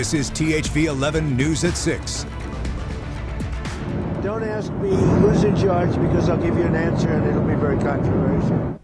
This is THV 11 News at 6. Don't ask me who's in charge because I'll give you an answer and it'll be very controversial.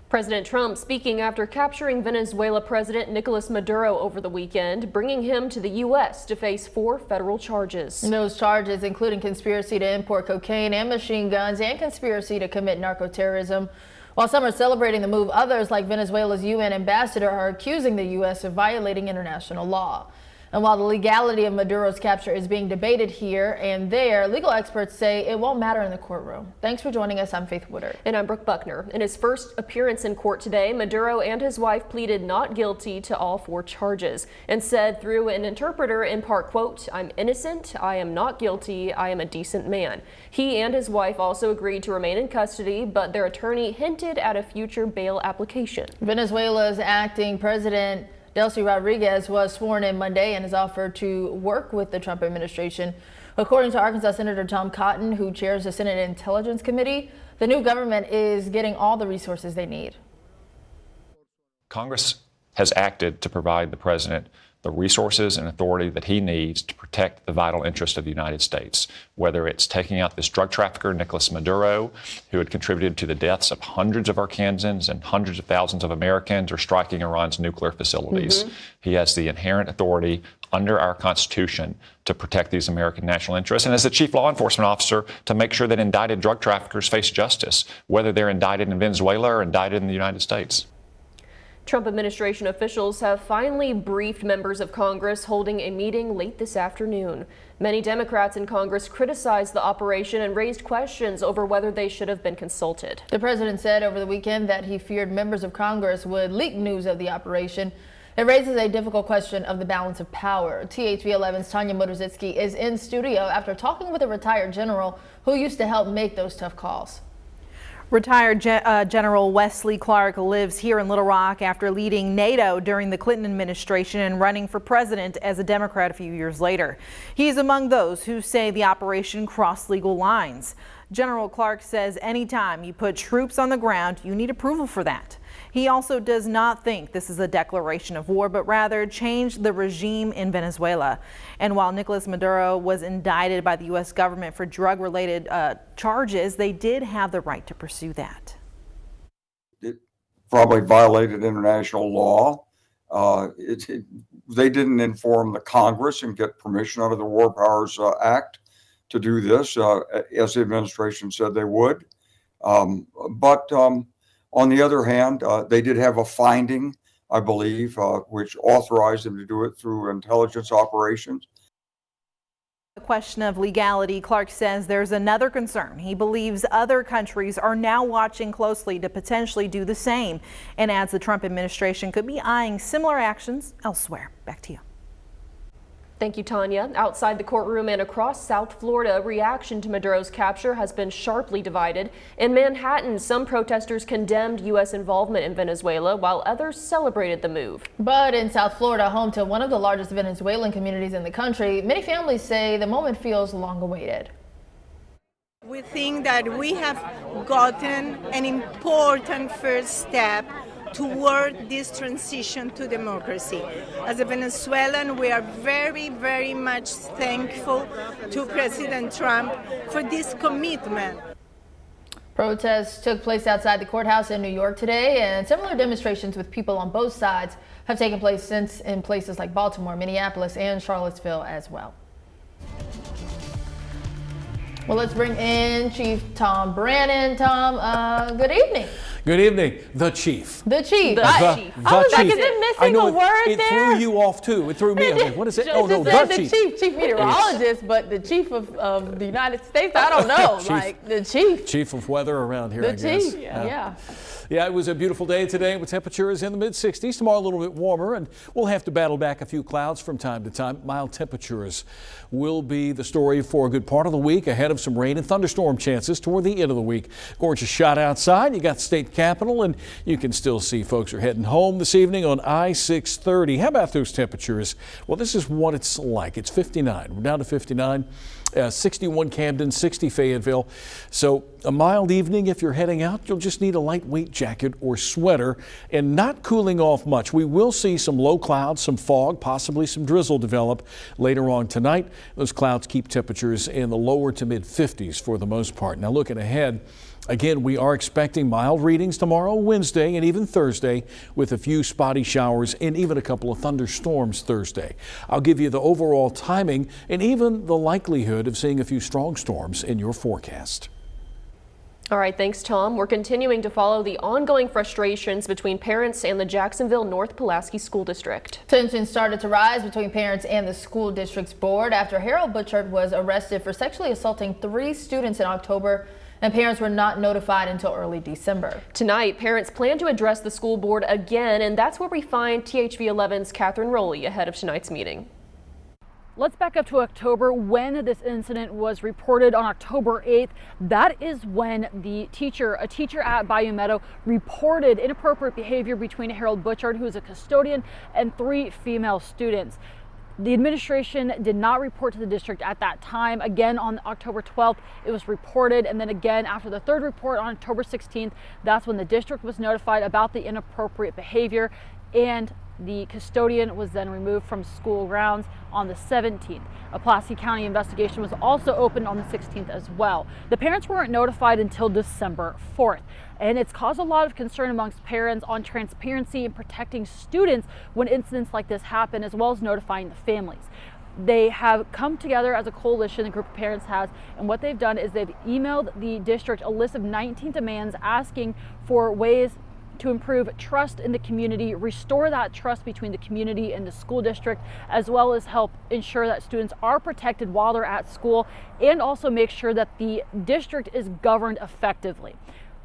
President Trump speaking after capturing Venezuela President Nicolas Maduro over the weekend, bringing him to the U.S. to face 4 federal charges. Those charges including conspiracy to import cocaine and machine guns and conspiracy to commit narco-terrorism. While some are celebrating the move, others, like Venezuela's UN ambassador, are accusing the U.S. of violating international law. And while the legality of Maduro's capture is being debated here and there, legal experts say it won't matter in the courtroom. Thanks for joining us. I'm Faith Woodard. And I'm Brooke Buckner. In his first appearance in court today, Maduro and his wife pleaded not guilty to all 4 charges and said through an interpreter in part, quote, "I'm innocent, I am not guilty, I am a decent man." He and his wife also agreed to remain in custody, but their attorney hinted at a future bail application. Venezuela's acting president Delcy Rodriguez was sworn in Monday and has offered to work with the Trump administration. According to Arkansas Senator Tom Cotton, who chairs the Senate Intelligence Committee, the new government is getting all the resources they need. Congress has acted to provide the president the resources and authority that he needs to protect the vital interests of the United States, whether it's taking out this drug trafficker, Nicolas Maduro, who had contributed to the deaths of hundreds of Arkansans and hundreds of thousands of Americans, or striking Iran's nuclear facilities. He has the inherent authority under our Constitution to protect these American national interests, and as the chief law enforcement officer, to make sure that indicted drug traffickers face justice, whether they're indicted in Venezuela or indicted in the United States. Trump administration officials have finally briefed members of Congress, holding a meeting late this afternoon. Many Democrats in Congress criticized the operation and raised questions over whether they should have been consulted. The president said over the weekend that he feared members of Congress would leak news of the operation. It raises a difficult question of the balance of power. THV 11's Tanya Motorzitsky is in studio after talking with a retired general who used to help make those tough calls. Retired General Wesley Clark lives here in Little Rock after leading NATO during the Clinton administration and running for president as a Democrat a few years later. He is among those who say the operation crossed legal lines. General Clark says anytime you put troops on the ground, you need approval for that. He also does not think this is a declaration of war, but rather change the regime in Venezuela. And while Nicolas Maduro was indicted by the U.S. government for drug-related charges, they did have the right to pursue that. It probably violated international law. They didn't inform the Congress and get permission under the War Powers Act to do this, as the administration said they would. On the other hand, they did have a finding, I believe, which authorized them to do it through intelligence operations. The question of legality, Clark says there's another concern. He believes other countries are now watching closely to potentially do the same, and adds the Trump administration could be eyeing similar actions elsewhere. Back to you. Thank you, Tanya. Outside the courtroom and across South Florida, reaction to Maduro's capture has been sharply divided. In Manhattan, some protesters condemned U.S. involvement in Venezuela, while others celebrated the move. But in South Florida, home to one of the largest Venezuelan communities in the country, many families say the moment feels long awaited. We think that we have gotten an important first step toward this transition to democracy. As a Venezuelan, we are very, very much thankful to President Trump for this commitment. Protests took place outside the courthouse in New York today, and similar demonstrations with people on both sides have taken place since in places like Baltimore, Minneapolis, and Charlottesville as well. Well, let's bring in Chief Tom Brannon. Tom, good evening. Good evening, the chief. The chief. The chief. I was like, is it missing a word it there? It threw you off too. It threw me. I was like, what is it? Oh no, the chief. Chief meteorologist, but the chief of the United States. I don't know, like the chief. Chief of weather around here. The I guess. chief. Yeah. Yeah, it was a beautiful day today with temperatures in the mid-60s. Tomorrow a little bit warmer, and we'll have to battle back a few clouds from time to time. Mild temperatures will be the story for a good part of the week, ahead of some rain and thunderstorm chances toward the end of the week. Gorgeous shot outside. You got the state capitol, and you can still see folks are heading home this evening on I-630. How about those temperatures? Well, this is what it's like. It's 59. We're down to 59. 61 Camden, 60 Fayetteville. So a mild evening if you're heading out. You'll just need a lightweight jacket or sweater, and not cooling off much. We will see some low clouds, some fog, possibly some drizzle develop later on tonight. Those clouds keep temperatures in the lower to mid 50s for the most part. Now looking ahead, again, we are expecting mild readings tomorrow, Wednesday, and even Thursday, with a few spotty showers and even a couple of thunderstorms Thursday. I'll give you the overall timing and even the likelihood of seeing a few strong storms in your forecast. All right, thanks, Tom. We're continuing to follow the ongoing frustrations between parents and the Jacksonville North Pulaski School District. Tension started to rise between parents and the school district's board after Harold Butchert was arrested for sexually assaulting 3 students in October, and parents were not notified until early December. Tonight, parents plan to address the school board again, and that's where we find THV 11's Catherine Rowley ahead of tonight's meeting. Let's back up to October when this incident was reported on October 8th. That is when a teacher at Bayou Meadow reported inappropriate behavior between Harold Butchert, who is a custodian, and 3 female students. The administration did not report to the district at that time. Again, on October 12th, it was reported. And then again, after the 3rd report on October 16th, that's when the district was notified about the inappropriate behavior. And the custodian was then removed from school grounds on the 17th. A Pulaski County investigation was also opened on the 16th as well. The parents weren't notified until December 4th. And it's caused a lot of concern amongst parents on transparency and protecting students when incidents like this happen, as well as notifying the families. They have come together as a coalition, a group of parents has, and what they've done is they've emailed the district a list of 19 demands asking for ways to improve trust in the community, restore that trust between the community and the school district, as well as help ensure that students are protected while they're at school, and also make sure that the district is governed effectively.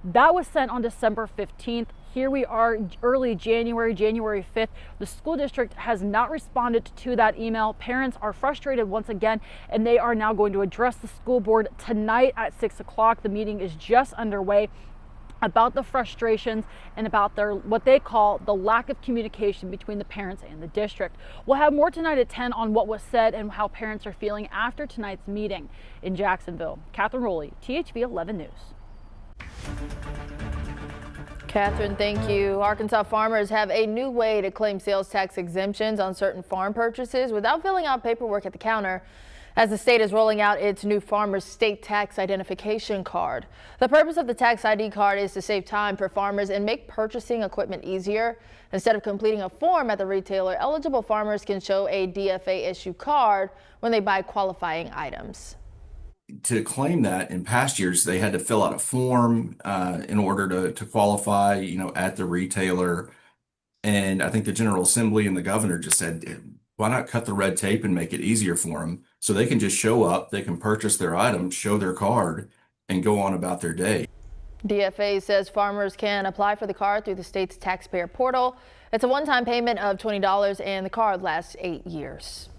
That was sent on December 15th. Here we are, early January 5th. The school district has not responded to that email. Parents are frustrated once again, and they are now going to address the school board tonight at 6 o'clock. The meeting is just underway about the frustrations and about what they call the lack of communication between the parents and the district. We'll have more tonight at 10 on what was said and how parents are feeling after tonight's meeting in Jacksonville. Catherine Rowley, THV 11 News. Catherine, thank you. Arkansas farmers have a new way to claim sales tax exemptions on certain farm purchases without filling out paperwork at the counter, as the state is rolling out its new farmer's state tax identification card. The purpose of the tax ID card is to save time for farmers and make purchasing equipment easier. Instead of completing a form at the retailer, eligible farmers can show a DFA-issue card when they buy qualifying items. To claim that, in past years, they had to fill out a form in order to qualify, at the retailer. And I think the General Assembly and the governor just said, why not cut the red tape and make it easier for them so they can just show up, they can purchase their items, show their card, and go on about their day. DFA says farmers can apply for the card through the state's taxpayer portal. It's a one-time payment of $20 and the card lasts 8 years.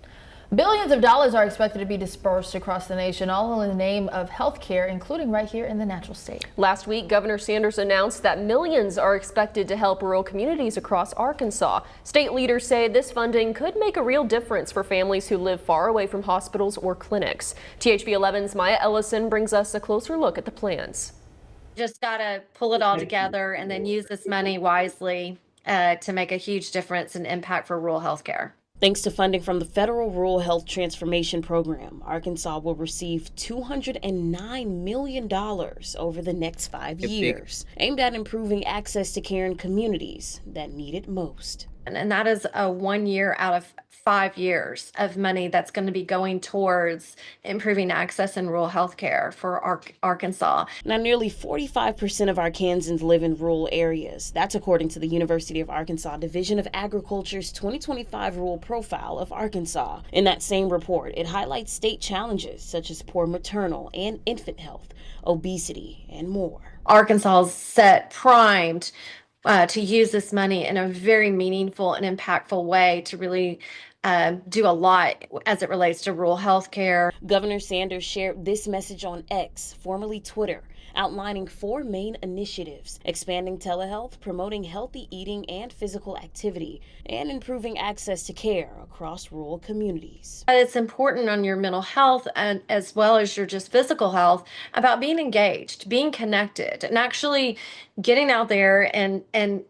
Billions of dollars are expected to be dispersed across the nation, all in the name of health care, including right here in the Natural State. Last week, Governor Sanders announced that millions are expected to help rural communities across Arkansas. State leaders say this funding could make a real difference for families who live far away from hospitals or clinics. THV 11's Maya Ellison brings us a closer look at the plans. Just got to pull it all together and then use this money wisely to make a huge difference and impact for rural health care. Thanks to funding from the Federal Rural Health Transformation Program, Arkansas will receive $209 million over the next 5 years, aimed at improving access to care in communities that need it most. And that is a 1 year out of 5 years of money that's going to be going towards improving access in rural health care for Arkansas. Now, nearly 45% of Arkansans live in rural areas. That's according to the University of Arkansas Division of Agriculture's 2025 Rural Profile of Arkansas. In that same report, it highlights state challenges such as poor maternal and infant health, obesity, and more. Arkansas is primed to use this money in a very meaningful and impactful way to really do a lot as it relates to rural health care. Governor Sanders shared this message on X, formerly Twitter, outlining 4 main initiatives: expanding telehealth, promoting healthy eating and physical activity, and improving access to care across rural communities. It's important on your mental health and as well as your just physical health about being engaged, being connected, and actually getting out there and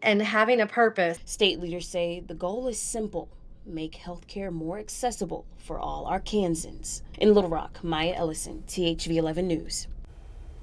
having a purpose. State leaders say the goal is simple: make healthcare more accessible for all Arkansans. In Little Rock, Maya Ellison, THV 11 News.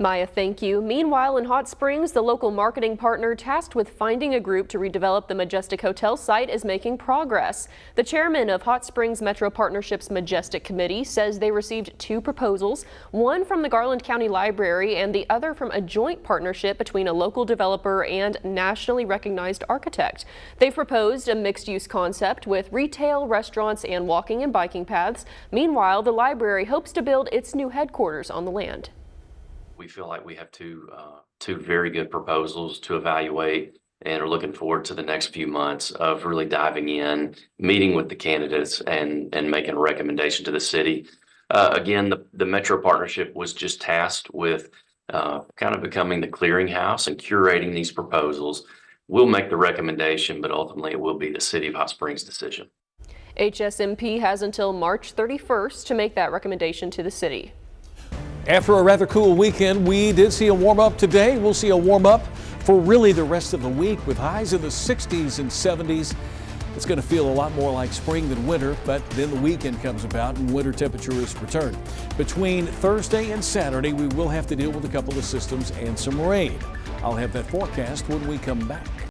Maya, thank you. Meanwhile, in Hot Springs, the local marketing partner tasked with finding a group to redevelop the Majestic Hotel site is making progress. The chairman of Hot Springs Metro Partnership's Majestic Committee says they received 2 proposals, one from the Garland County Library and the other from a joint partnership between a local developer and nationally recognized architect. They've proposed a mixed-use concept with retail, restaurants, and walking and biking paths. Meanwhile, the library hopes to build its new headquarters on the land. We feel like we have two very good proposals to evaluate, and are looking forward to the next few months of really diving in, meeting with the candidates, and making a recommendation to the city. Again, the Metro Partnership was just tasked with kind of becoming the clearinghouse and curating these proposals. We'll make the recommendation, but ultimately it will be the City of Hot Springs' decision. HSMP has until March 31st to make that recommendation to the city. After a rather cool weekend, we did see a warm up today. We'll see a warm up for really the rest of the week with highs in the 60s and 70s. It's going to feel a lot more like spring than winter, but then the weekend comes about and winter temperatures return. Between Thursday and Saturday, we will have to deal with a couple of systems and some rain. I'll have that forecast when we come back.